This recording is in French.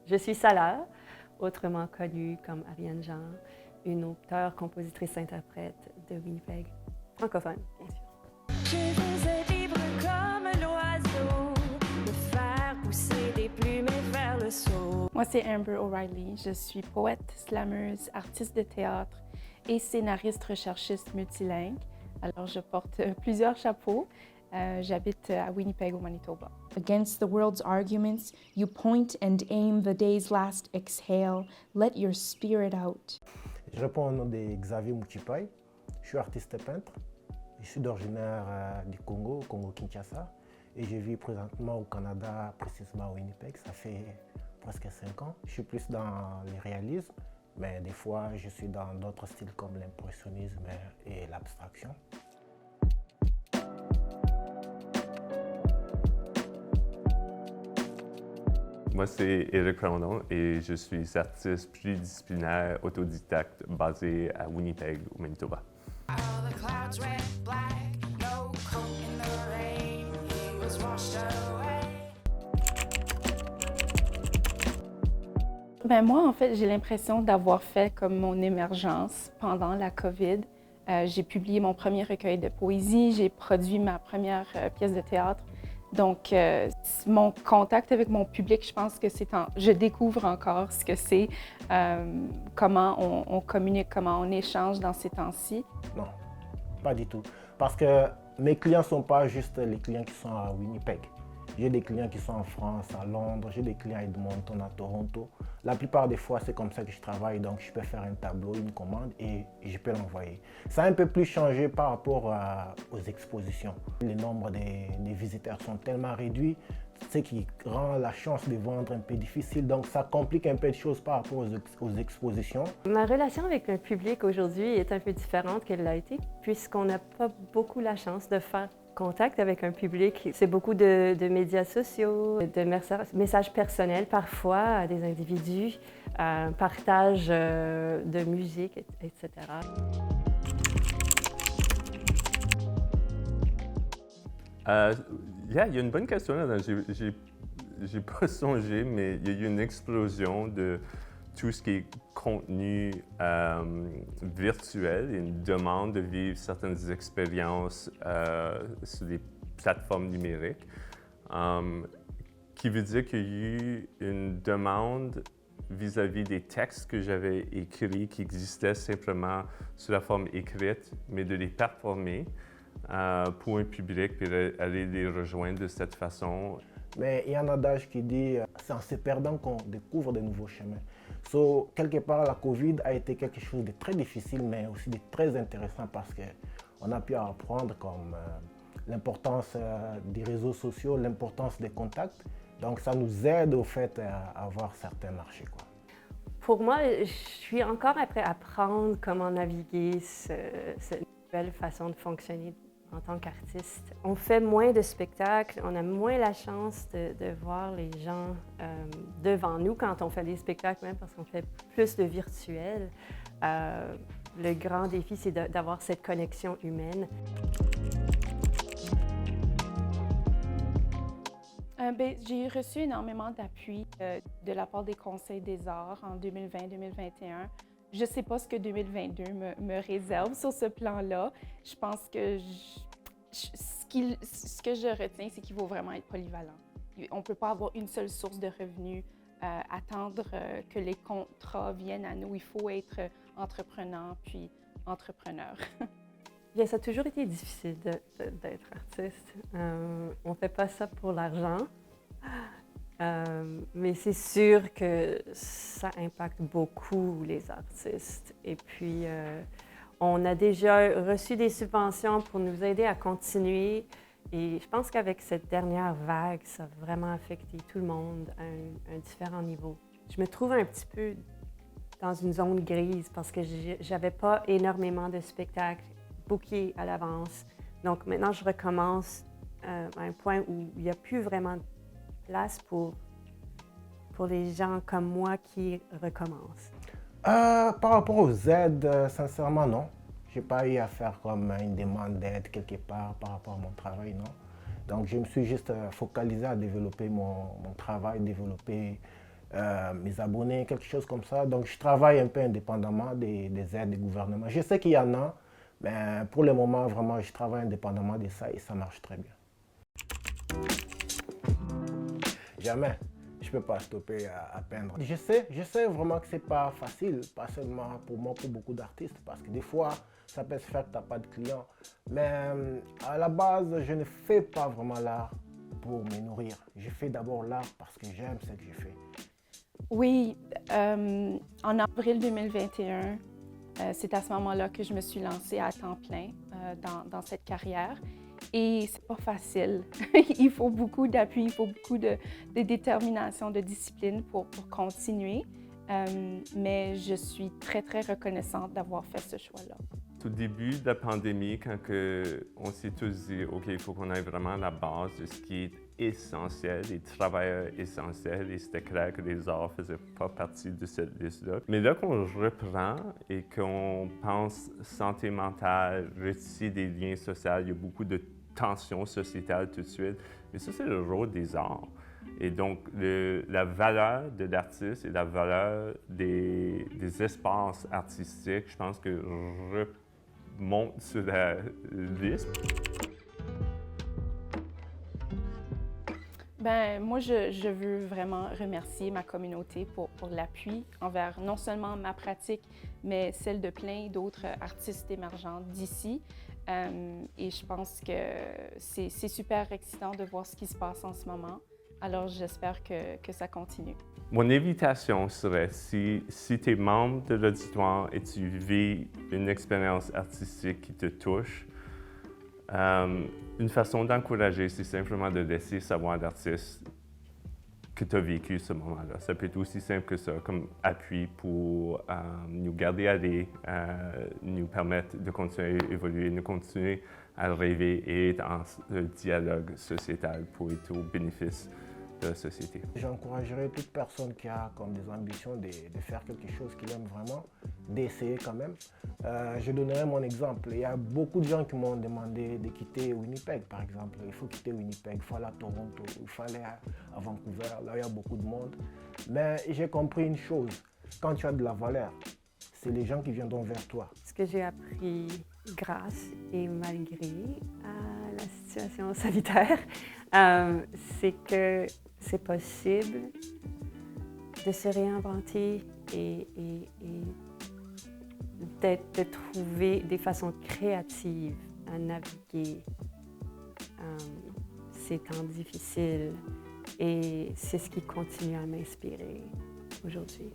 Je suis Salah, autrement connue comme Ariane Jean, une auteure, compositrice, interprète de Winnipeg, francophone, bien sûr. Je faisais vivre comme l'oiseau, me faire pousser des plumes et faire le saut. Moi, c'est Amber O'Reilly. Je suis poète, slameuse, artiste de théâtre et scénariste recherchiste multilingue. Alors, je porte plusieurs chapeaux. J'habite à Winnipeg, au Manitoba. Against the world's arguments, you point and aim the day's last exhale. Let your spirit out. Je réponds au nom de Xavier Moutipaï. Je suis artiste peintre. Je suis d'originaire du Congo, Congo-Kinshasa. Et je vis présentement au Canada, précisément à Winnipeg. Ça fait presque 5 ans. Je suis plus dans le réalisme, mais des fois, je suis dans d'autres styles comme l'impressionnisme et l'abstraction. Moi, c'est Éric Rondon et je suis artiste pluridisciplinaire autodidacte basé à Winnipeg, au Manitoba. All the clouds red, black, no coat in the rain, he was washed away. Moi, en fait, j'ai l'impression d'avoir fait comme mon émergence pendant la COVID. J'ai publié mon premier recueil de poésie, j'ai produit ma première pièce de théâtre. Donc, mon contact avec mon public, je pense que je découvre encore ce que c'est, comment on communique, comment on échange dans ces temps-ci. Non, pas du tout. Parce que mes clients ne sont pas juste les clients qui sont à Winnipeg. J'ai des clients qui sont en France, à Londres, j'ai des clients à Edmonton, à Toronto. La plupart des fois, c'est comme ça que je travaille, donc je peux faire un tableau, une commande et je peux l'envoyer. Ça a un peu plus changé par rapport aux expositions. Le nombre des visiteurs sont tellement réduits, ce qui rend la chance de vendre un peu difficile. Donc ça complique un peu de choses par rapport aux expositions. Ma relation avec le public aujourd'hui est un peu différente qu'elle l'a été, puisqu'on n'a pas beaucoup la chance de faire contact avec un public. C'est beaucoup de médias sociaux, de messages personnels parfois à des individus, partage de musique, etc. Il y a une bonne question là. J'ai pas songé, mais il y a eu une explosion de tout ce qui est contenu virtuel et une demande de vivre certaines expériences sur des plateformes numériques, qui veut dire qu'il y a eu une demande vis-à-vis des textes que j'avais écrits qui existaient simplement sous la forme écrite, mais de les performer pour un public puis aller les rejoindre de cette façon. Mais il y a un adage qui dit c'est en se perdant qu'on découvre de nouveaux chemins. So, quelque part, la COVID a été quelque chose de très difficile, mais aussi de très intéressant parce qu'on a pu apprendre comme l'importance des réseaux sociaux, l'importance des contacts. Donc, ça nous aide au fait à avoir certains marchés, quoi. Pour moi, je suis encore après apprendre comment naviguer cette nouvelle façon de fonctionner en tant qu'artiste. On fait moins de spectacles, on a moins la chance de voir les gens devant nous quand on fait des spectacles, même parce qu'on fait plus de virtuel. Le grand défi, c'est d'avoir cette connexion humaine. J'ai reçu énormément d'appui de la part des conseils des arts en 2020-2021. Je ne sais pas ce que 2022 me réserve sur ce plan-là. Je pense que ce que je retiens, c'est qu'il faut vraiment être polyvalent. On ne peut pas avoir une seule source de revenus, attendre que les contrats viennent à nous. Il faut être entreprenant puis entrepreneur. Bien, ça a toujours été difficile d'être artiste. On ne fait pas ça pour l'argent, mais c'est sûr que ça impacte beaucoup les artistes. Et puis, on a déjà reçu des subventions pour nous aider à continuer. Et je pense qu'avec cette dernière vague, ça a vraiment affecté tout le monde à un différent niveau. Je me trouve un petit peu dans une zone grise parce que j'avais pas énormément de spectacles bookés à l'avance. Donc maintenant, je recommence à un point où il n'y a plus vraiment de place pour les gens comme moi qui recommencent. Par rapport aux aides, sincèrement, non. Je n'ai pas eu à faire comme une demande d'aide quelque part par rapport à mon travail, non. Donc je me suis juste focalisé à développer mon travail, développer mes abonnés, quelque chose comme ça. Donc je travaille un peu indépendamment des aides du gouvernement. Je sais qu'il y en a, mais pour le moment, vraiment, je travaille indépendamment de ça et ça marche très bien. Jamais. Je ne peux pas stopper à peindre. Je sais vraiment que ce n'est pas facile, pas seulement pour moi, pour beaucoup d'artistes, parce que des fois, ça peut se faire que tu n'as pas de clients. Mais à la base, je ne fais pas vraiment l'art pour me nourrir. Je fais d'abord l'art parce que j'aime ce que je fais. Oui, en avril 2021, c'est à ce moment-là que je me suis lancée à temps plein dans cette carrière. Et c'est pas facile. Il faut beaucoup d'appui, il faut beaucoup de détermination, de discipline pour continuer. Mais je suis très, très reconnaissante d'avoir fait ce choix-là. Au début de la pandémie, quand on s'est tous dit, OK, il faut qu'on aille vraiment à la base de ce qui est essentiel, les travailleurs essentiels, et c'était clair que les arts ne faisaient pas partie de cette liste-là. Mais là qu'on reprend et qu'on pense santé mentale, retisser des liens sociaux, il y a beaucoup de tensions sociétales tout de suite. Mais ça, c'est le rôle des arts. Et donc, la valeur de l'artiste et la valeur des espaces artistiques, je pense que remonte sur la liste. Ben, moi, je veux vraiment remercier ma communauté pour l'appui envers non seulement ma pratique, mais celle de plein d'autres artistes émergents d'ici. Et je pense que c'est super excitant de voir ce qui se passe en ce moment. Alors, j'espère que ça continue. Mon invitation serait, si tu es membre de l'auditoire et tu vis une expérience artistique qui te touche, une façon d'encourager, c'est simplement de laisser savoir à l'artiste que tu as vécu ce moment-là. Ça peut être aussi simple que ça, comme appui pour nous garder aller, nous permettre de continuer à évoluer, nous continuer à rêver et être en dialogue sociétal pour être au bénéfice de la société. J'encouragerais toute personne qui a comme des ambitions de faire quelque chose qu'il aime vraiment, d'essayer quand même. Je donnerai mon exemple. Il y a beaucoup de gens qui m'ont demandé de quitter Winnipeg, par exemple. Il faut quitter Winnipeg, il faut aller à Toronto, il faut aller à Vancouver. Là, il y a beaucoup de monde. Mais j'ai compris une chose. Quand tu as de la valeur, c'est les gens qui viendront vers toi. Ce que j'ai appris grâce et malgré à la situation sanitaire, c'est que c'est possible de se réinventer et de trouver des façons créatives à naviguer ces temps difficiles. Et c'est ce qui continue à m'inspirer aujourd'hui.